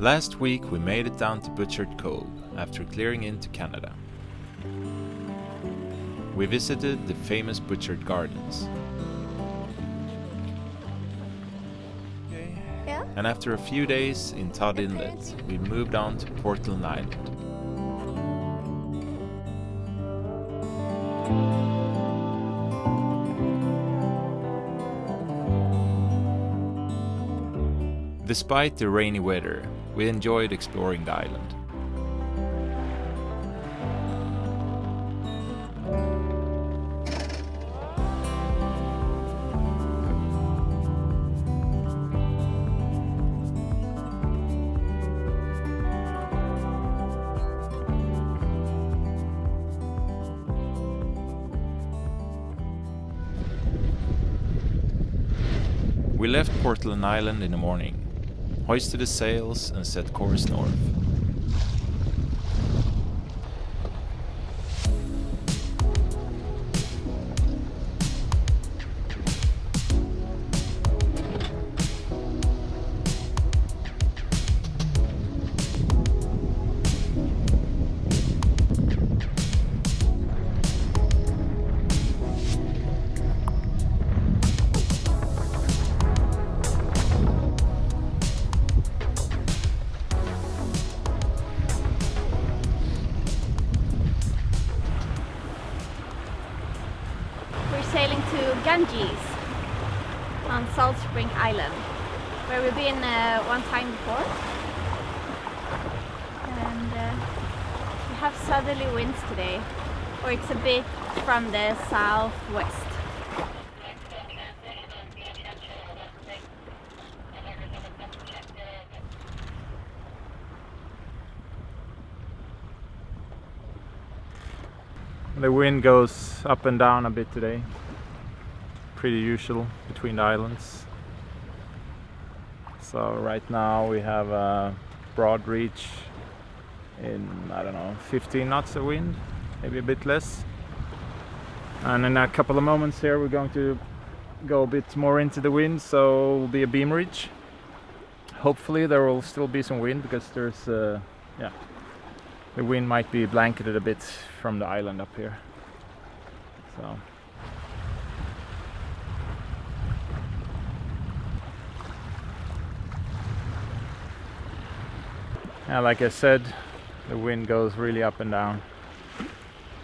Last week we made it down to Butchert Cove after clearing into Canada. We visited the famous Butchert Gardens. Yeah? And after a few days in Todd Inlet, we moved on to Portland Island. Despite the rainy weather, we enjoyed exploring the island. We left Portland Island in the morning, hoisted the sails and set course north. Sailing to Ganges on Salt Spring Island, where we've been one time before, and we have southerly winds today, or it's a bit from the southwest. The wind goes up and down a bit today. Pretty usual between the islands. So right now we have a broad reach in, I don't know, 15 knots of wind, maybe a bit less. And in a couple of moments here we're going to go a bit more into the wind, so it will be a beam reach. Hopefully there will still be some wind because there's the wind might be blanketed a bit from the island up here. So yeah, like I said, the wind goes really up and down.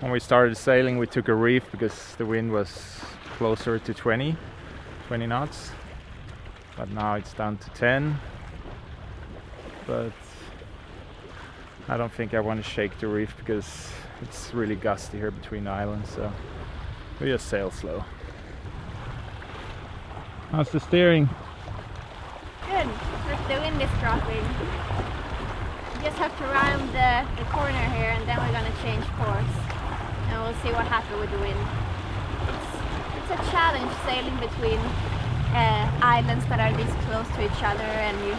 When we started sailing we took a reef because the wind was closer to 20 knots, but now it's down to 10. But I don't think I want to shake the reef because it's really gusty here between the islands, so we just sail slow. How's the steering? Good, but the wind is dropping. We just have to round the corner here and then we're going to change course and we'll see what happens with the wind. It's a challenge sailing between islands that are this close to each other, and you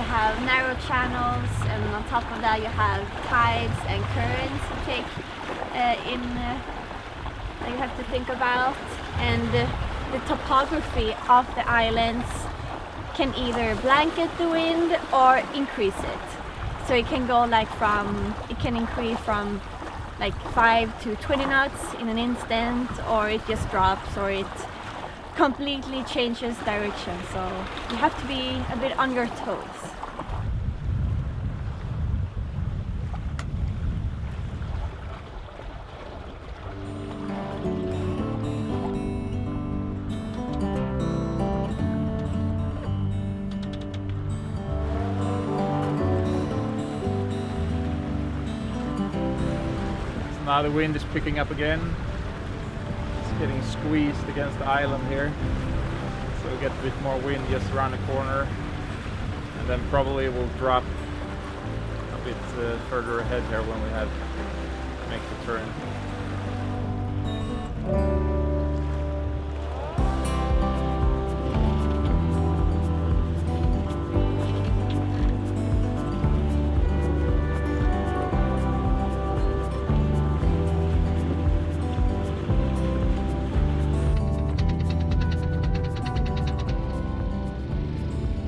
have narrow channels, and on top of that you have tides and currents to take that you have to think about, and the topography of the islands can either blanket the wind or increase it. So it can go it can increase from like 5 to 20 knots in an instant, or it just drops, or it completely changes direction. So you have to be a bit on your toes. Now the wind is picking up again. It's getting squeezed against the island here. So we get a bit more wind just around the corner. And then probably we'll drop a bit further ahead here when we have to make the turn.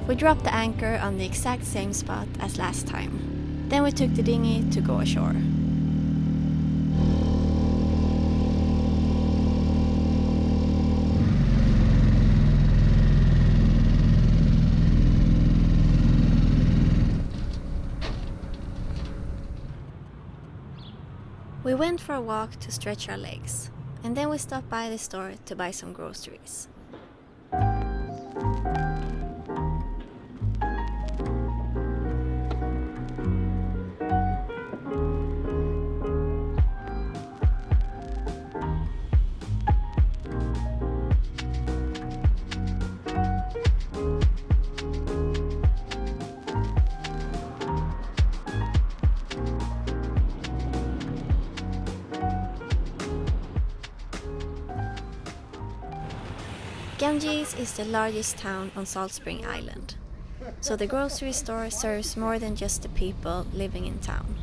We dropped the anchor on the exact same spot as last time. Then we took the dinghy to go ashore. We went for a walk to stretch our legs, and then we stopped by the store to buy some groceries. Ganges is the largest town on Salt Spring Island, so the grocery store serves more than just the people living in town.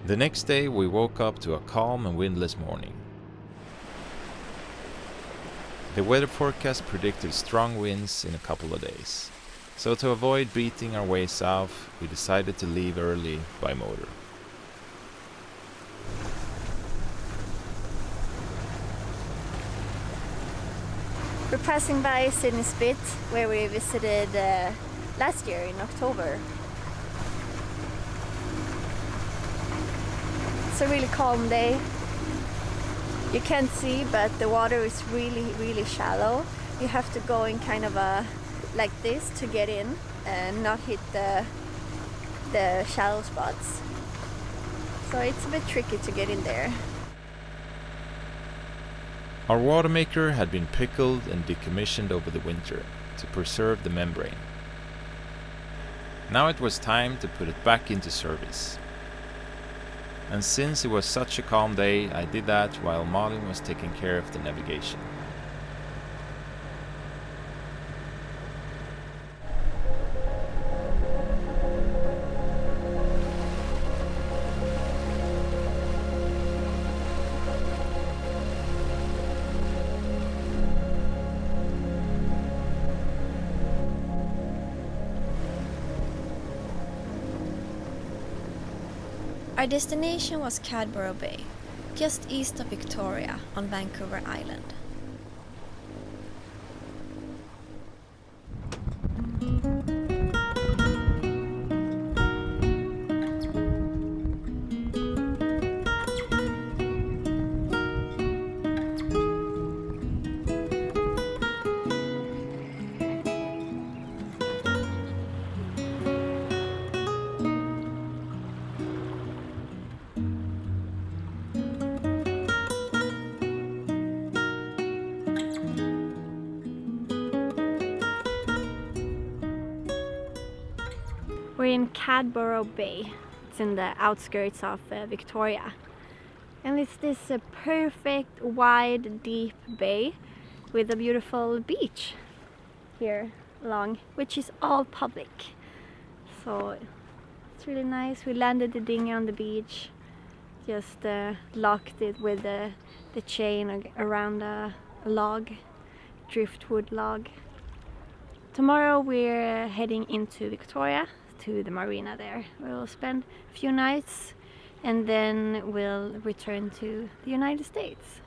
The next day we woke up to a calm and windless morning. The weather forecast predicted strong winds in a couple of days, so to avoid beating our way south, we decided to leave early by motor. We're passing by Sydney Spit, where we visited last year in October. It's a really calm day. You can't see, but the water is really shallow. You have to go in kind of a like this to get in and not hit the shallow spots. So it's a bit tricky to get in there. Our water maker had been pickled and decommissioned over the winter to preserve the membrane. Now it was time to put it back into service. And since it was such a calm day, I did that while Malin was taking care of the navigation. Our destination was Cadboro Bay, just east of Victoria on Vancouver Island. We're in Cadboro Bay. It's in the outskirts of Victoria. And it's this perfect, wide, deep bay with a beautiful beach here along, which is all public. So it's really nice. We landed the dinghy on the beach, just locked it with the chain around a log, driftwood log. Tomorrow we're heading into Victoria, to the marina there. We'll spend a few nights and then we'll return to the United States.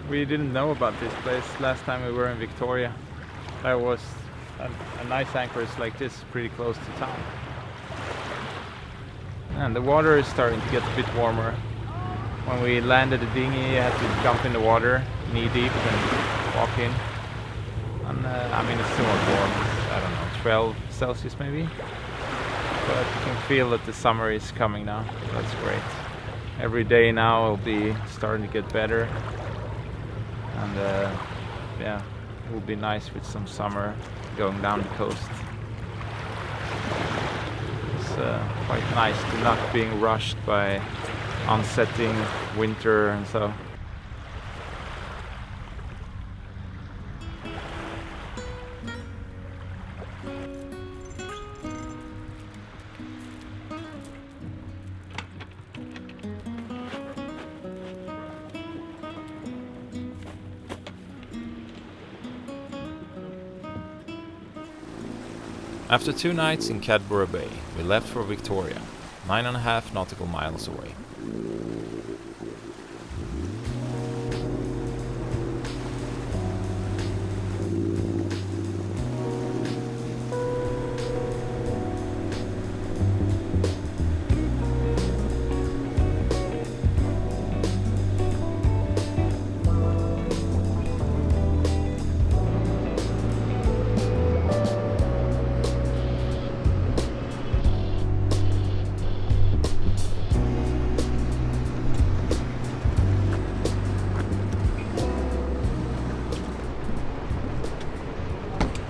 We didn't know about this place last time we were in Victoria. There was a nice anchorage like this pretty close to town. And the water is starting to get a bit warmer. When we landed the dinghy, I had to jump in the water knee deep and walk in. And I mean, it's still not warm. It's, I don't know, 12 Celsius maybe. But you can feel that the summer is coming now. That's great. Every day now will be starting to get better. And yeah, It will be nice with some summer going down the coast. It's quite nice to not being rushed by onsetting winter and so. After 2 nights in Cadboro Bay, we left for Victoria, 9.5 nautical miles away.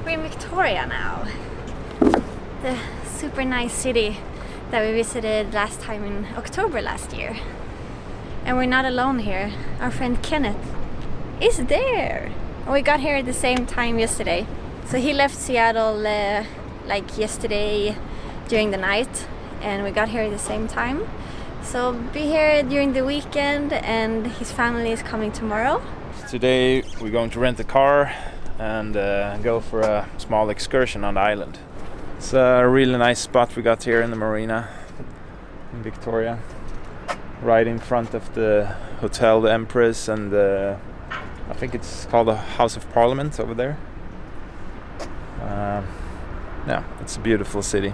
We're in Victoria now. The super nice city that we visited last time in October last year. And we're not alone here. Our friend Kennet is there. And we got here at the same time yesterday. So he left Seattle like yesterday during the night, and we got here at the same time. So be here during the weekend, and his family is coming tomorrow. Today we're going to rent a car and go for a small excursion on the island. It's a really nice spot we got here in the marina in Victoria, right in front of the Hotel the Empress, and I think it's called the House of Parliament over there. Yeah, it's a beautiful city.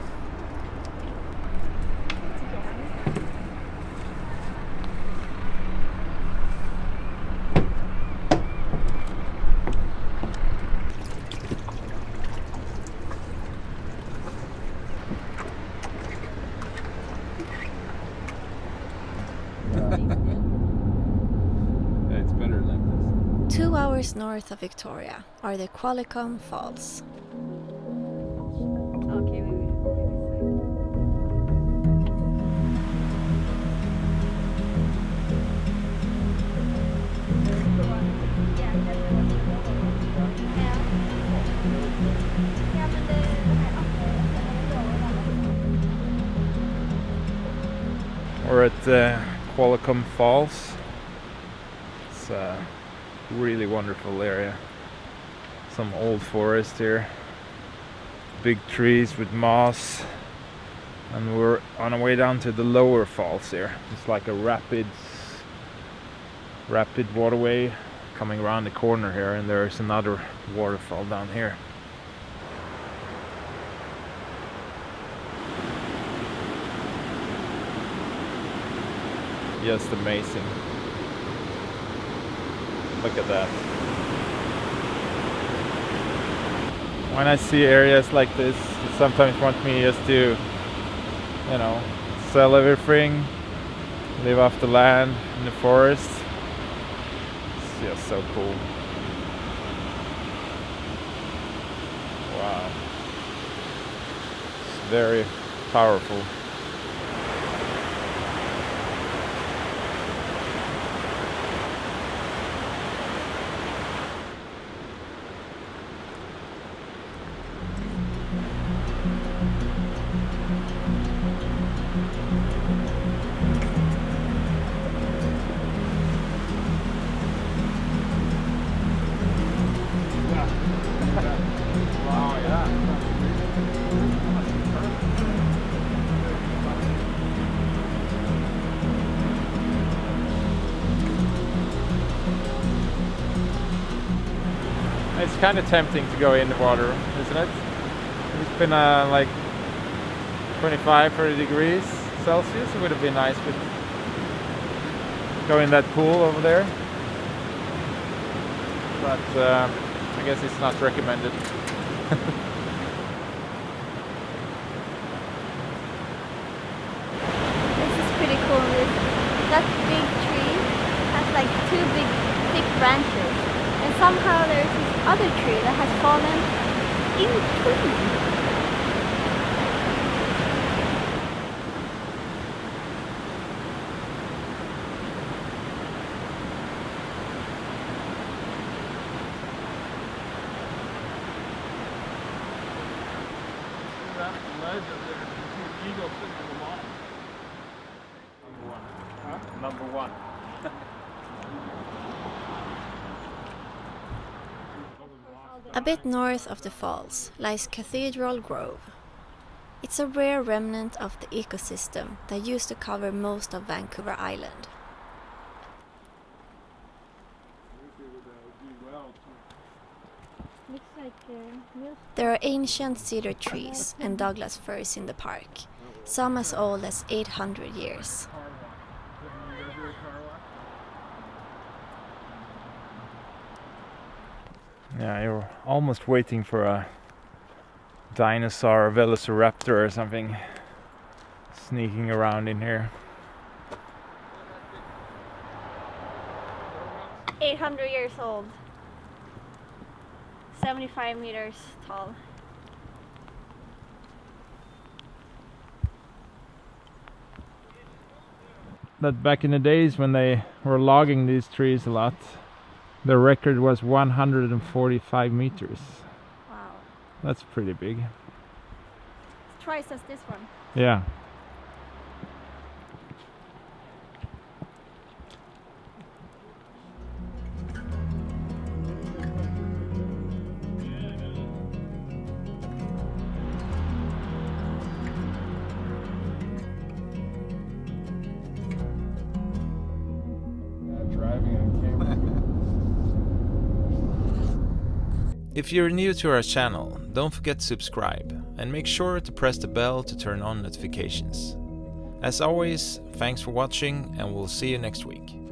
Yeah, it's better like this. 2 hours north of Victoria are the Qualicum Falls. Okay, We're at Qualicum Falls. It's a really wonderful area. Some old forest here, big trees with moss, and we're on our way down to the lower falls here. It's like a rapid waterway coming around the corner here, and there's another waterfall down here. Just amazing. Look at that. When I see areas like this, it sometimes want me just to, you know, sell everything, live off the land in the forest. It's just so cool. Wow. It's very powerful. It's kind of tempting to go in the water, isn't it? It's been like 25-30 degrees Celsius. It would have been nice to go in that pool over there, but I guess it's not recommended. this is pretty cool. That big tree has like 2 big thick branches, and somehow there's this other tree that has fallen in between. Number one. A bit north of the falls lies Cadboro Grove. It's a rare remnant of the ecosystem that used to cover most of Vancouver Island. There are ancient cedar trees and Douglas firs in the park, some as old as 800 years. Yeah, you're almost waiting for a dinosaur, velociraptor or something sneaking around in here. 800 years old. 75 meters tall. That back in the days when they were logging these trees a lot, the record was 145 meters. Wow. That's pretty big. It's twice as this one. Yeah. If you're new to our channel, don't forget to subscribe and make sure to press the bell to turn on notifications. As always, thanks for watching and we'll see you next week.